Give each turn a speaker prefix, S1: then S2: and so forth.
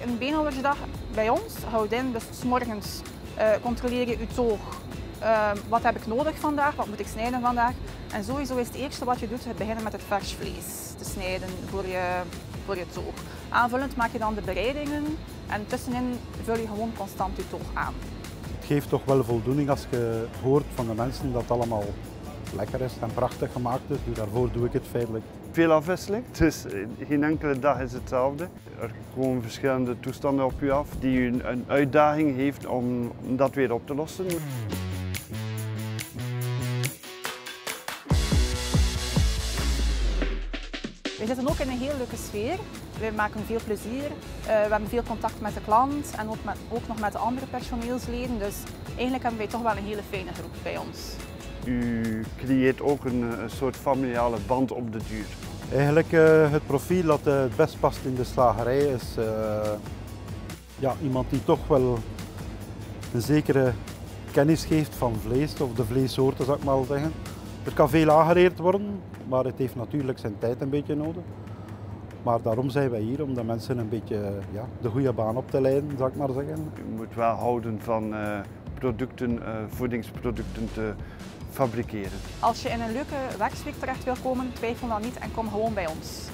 S1: een beenhouwersdag bij ons houdt in, dus 's morgens controleer je je toog. Wat heb ik nodig vandaag, wat moet ik snijden vandaag? En sowieso is het eerste wat je doet, het beginnen met het vers vlees te snijden voor je toog. Aanvullend maak je dan de bereidingen en tussenin vul je gewoon constant je toog aan.
S2: Het geeft toch wel voldoening als je hoort van de mensen dat het allemaal lekker is en prachtig gemaakt is. Dus daarvoor doe ik het feitelijk.
S3: Veel afwisseling, dus geen enkele dag is hetzelfde. Er komen verschillende toestanden op u af die u een uitdaging heeft om dat weer op te lossen.
S1: We zitten ook in een heel leuke sfeer. We maken veel plezier. We hebben veel contact met de klant en ook nog met de andere personeelsleden. Dus eigenlijk hebben wij toch wel een hele fijne groep bij ons.
S3: U creëert ook een soort familiale band op de duur.
S2: Eigenlijk het profiel dat het best past in de slagerij is ja, iemand die toch wel een zekere kennis geeft van vlees of de vleessoorten, zou ik maar zeggen. Er kan veel aangereerd worden, maar het heeft natuurlijk zijn tijd een beetje nodig. Maar daarom zijn wij hier, om de mensen een beetje de goede baan op te leiden, zou ik maar zeggen.
S3: U moet wel houden van producten, voedingsproducten te fabriceren.
S1: Als je in een leuke werksweek terecht wil komen, twijfel dan niet en kom gewoon bij ons.